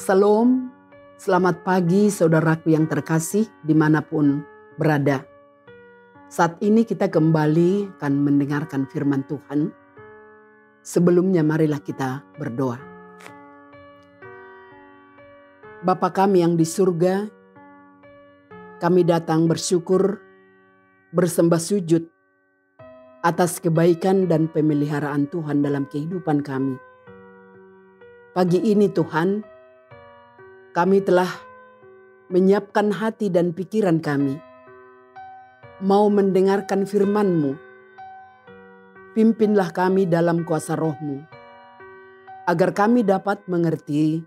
Salam, selamat pagi saudaraku yang terkasih dimanapun berada. Saat ini kita kembali akan mendengarkan firman Tuhan. Sebelumnya marilah kita berdoa. Bapa kami yang di surga, kami datang bersyukur, bersembah sujud atas kebaikan dan pemeliharaan Tuhan dalam kehidupan kami. Pagi ini Tuhan, kami telah menyiapkan hati dan pikiran kami, mau mendengarkan firman-Mu. Pimpinlah kami dalam kuasa Roh-Mu, agar kami dapat mengerti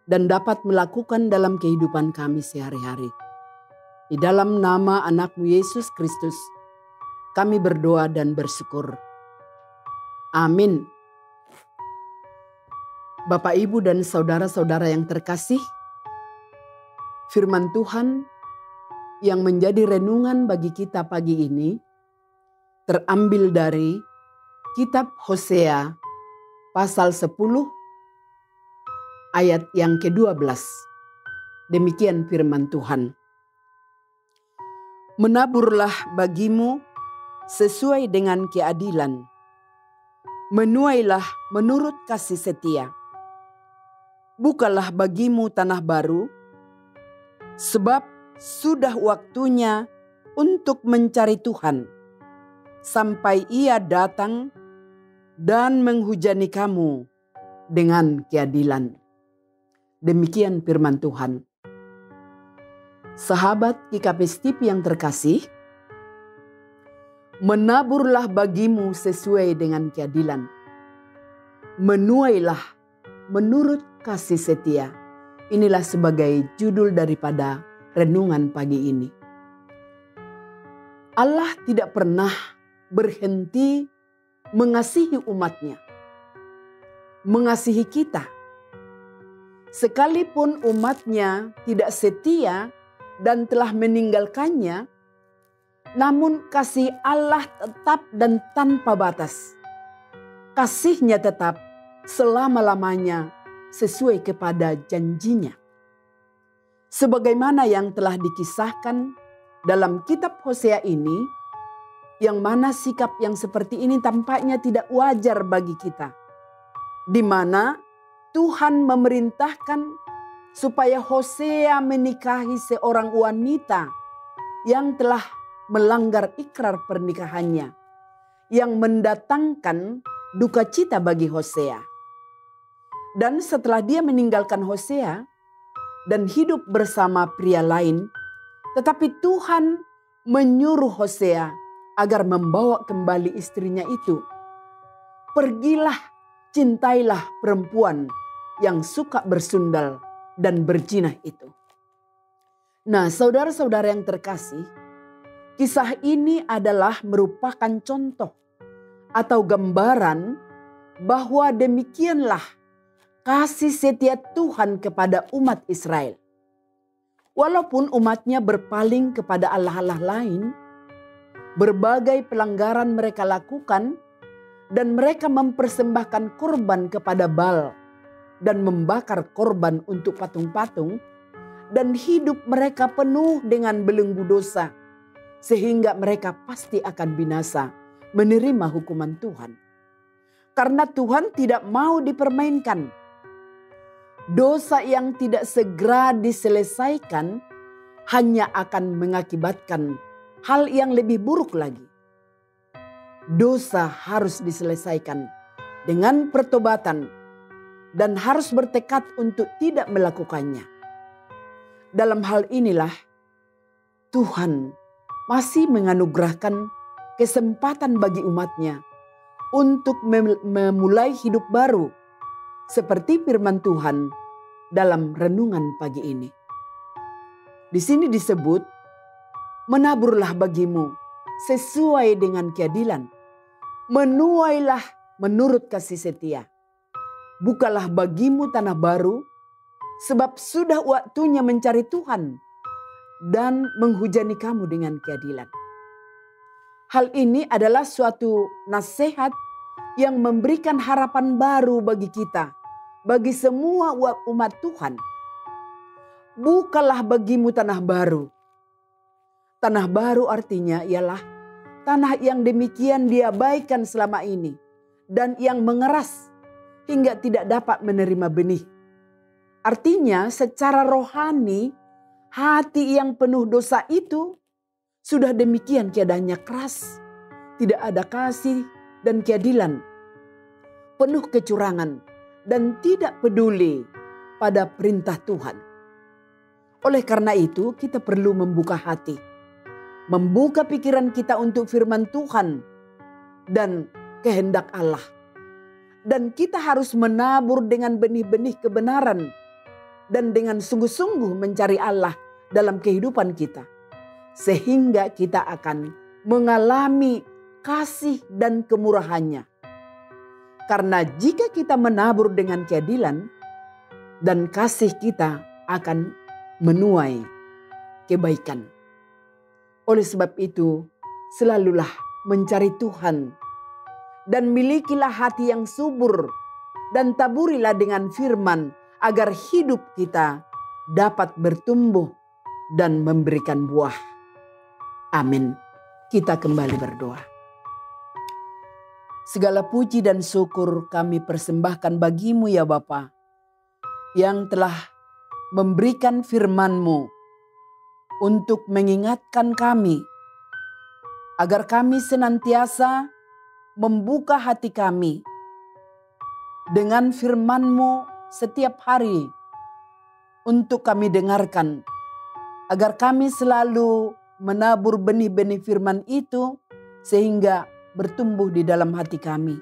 dan dapat melakukan dalam kehidupan kami sehari-hari. Di dalam nama anak-Mu Yesus Kristus, kami berdoa dan bersyukur. Amin. Bapak, Ibu, dan saudara-saudara yang terkasih, firman Tuhan yang menjadi renungan bagi kita pagi ini terambil dari kitab Hosea pasal 10 ayat yang ke-12. Demikian firman Tuhan. Menaburlah bagimu sesuai dengan keadilan, menuailah menurut kasih setia. Bukalah bagimu tanah baru, sebab sudah waktunya untuk mencari Tuhan, sampai Ia datang dan menghujani kamu dengan keadilan. Demikian firman Tuhan. Sahabat GKP TV yang terkasih, menaburlah bagimu sesuai dengan keadilan, menuailah menurut kasih setia. Inilah sebagai judul daripada renungan pagi ini. Allah tidak pernah berhenti mengasihi umatnya, mengasihi kita. Sekalipun umatnya tidak setia dan telah meninggalkannya, namun kasih Allah tetap dan tanpa batas. Kasihnya tetap selama-lamanya sesuai kepada janjinya. Sebagaimana yang telah dikisahkan dalam kitab Hosea ini, yang mana sikap yang seperti ini tampaknya tidak wajar bagi kita. Di mana Tuhan memerintahkan supaya Hosea menikahi seorang wanita yang telah melanggar ikrar pernikahannya, yang mendatangkan duka cita bagi Hosea. Dan setelah dia meninggalkan Hosea dan hidup bersama pria lain, tetapi Tuhan menyuruh Hosea agar membawa kembali istrinya itu. Pergilah, cintailah perempuan yang suka bersundal dan berzinah itu. Nah, saudara-saudara yang terkasih, kisah ini adalah merupakan contoh atau gambaran bahwa demikianlah kasih setia Tuhan kepada umat Israel. Walaupun umatnya berpaling kepada allah-allah lain, berbagai pelanggaran mereka lakukan, dan mereka mempersembahkan korban kepada Baal dan membakar korban untuk patung-patung, dan hidup mereka penuh dengan belenggu dosa, sehingga mereka pasti akan binasa menerima hukuman Tuhan. Karena Tuhan tidak mau dipermainkan. Dosa yang tidak segera diselesaikan hanya akan mengakibatkan hal yang lebih buruk lagi. Dosa harus diselesaikan dengan pertobatan dan harus bertekad untuk tidak melakukannya. Dalam hal inilah Tuhan masih menganugerahkan kesempatan bagi umatnya untuk memulai hidup baru, seperti firman Tuhan dalam renungan pagi ini. Di sini disebut, menaburlah bagimu sesuai dengan keadilan, menuailah menurut kasih setia. Bukalah bagimu tanah baru, sebab sudah waktunya mencari Tuhan dan menghujani kamu dengan keadilan. Hal ini adalah suatu nasihat yang memberikan harapan baru bagi kita bagi semua umat Tuhan. Bukalah bagimu tanah baru. Tanah baru artinya ialah tanah yang demikian diabaikan selama ini dan yang mengeras hingga tidak dapat menerima benih. Artinya secara rohani hati yang penuh dosa itu sudah demikian keadaannya keras, tidak ada kasih dan keadilan, penuh kecurangan dan tidak peduli pada perintah Tuhan. Oleh karena itu kita perlu membuka hati, membuka pikiran kita untuk firman Tuhan dan kehendak Allah. Dan kita harus menabur dengan benih-benih kebenaran dan dengan sungguh-sungguh mencari Allah dalam kehidupan kita. Sehingga kita akan mengalami kasih dan kemurahannya. Karena jika kita menabur dengan keadilan dan kasih, kita akan menuai kebaikan. Oleh sebab itu, selalulah mencari Tuhan dan milikilah hati yang subur dan taburilah dengan firman agar hidup kita dapat bertumbuh dan memberikan buah. Amin. Kita kembali berdoa. Segala puji dan syukur kami persembahkan bagimu ya Bapa, yang telah memberikan firman-Mu untuk mengingatkan kami agar kami senantiasa membuka hati kami dengan firman-Mu setiap hari untuk kami dengarkan, agar kami selalu menabur benih-benih firman itu sehingga bertumbuh di dalam hati kami,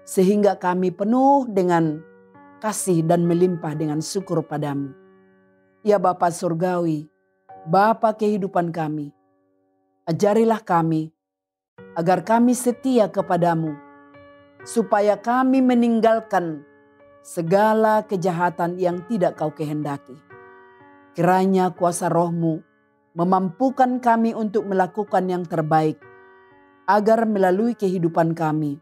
sehingga kami penuh dengan kasih dan melimpah dengan syukur padamu. Ya Bapa Surgawi, Bapa kehidupan kami, ajarilah kami agar kami setia kepadamu, supaya kami meninggalkan segala kejahatan yang tidak Kau kehendaki. Kiranya kuasa Roh-Mu memampukan kami untuk melakukan yang terbaik, agar melalui kehidupan kami,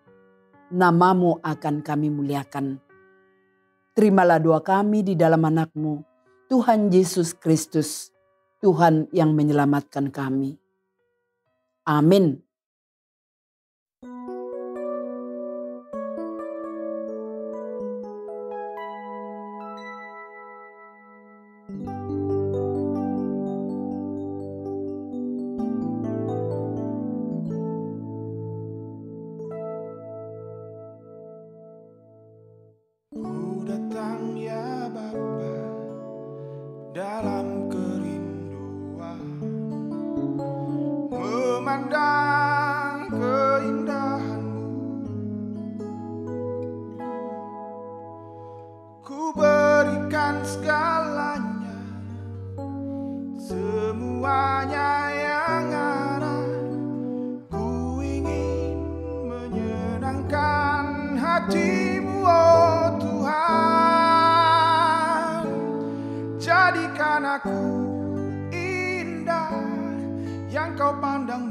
nama-Mu akan kami muliakan. Terimalah doa kami di dalam anak-Mu, Tuhan Yesus Kristus, Tuhan yang menyelamatkan kami. Amin. Ku datang ya Bapa dalam kerinduan, memandang keindahan-Mu. Ku berikan segalanya, semuanya yang ada. Ku ingin menyenangkan hati-Mu, oh Tuhan. Jadikan aku indah yang Kau pandang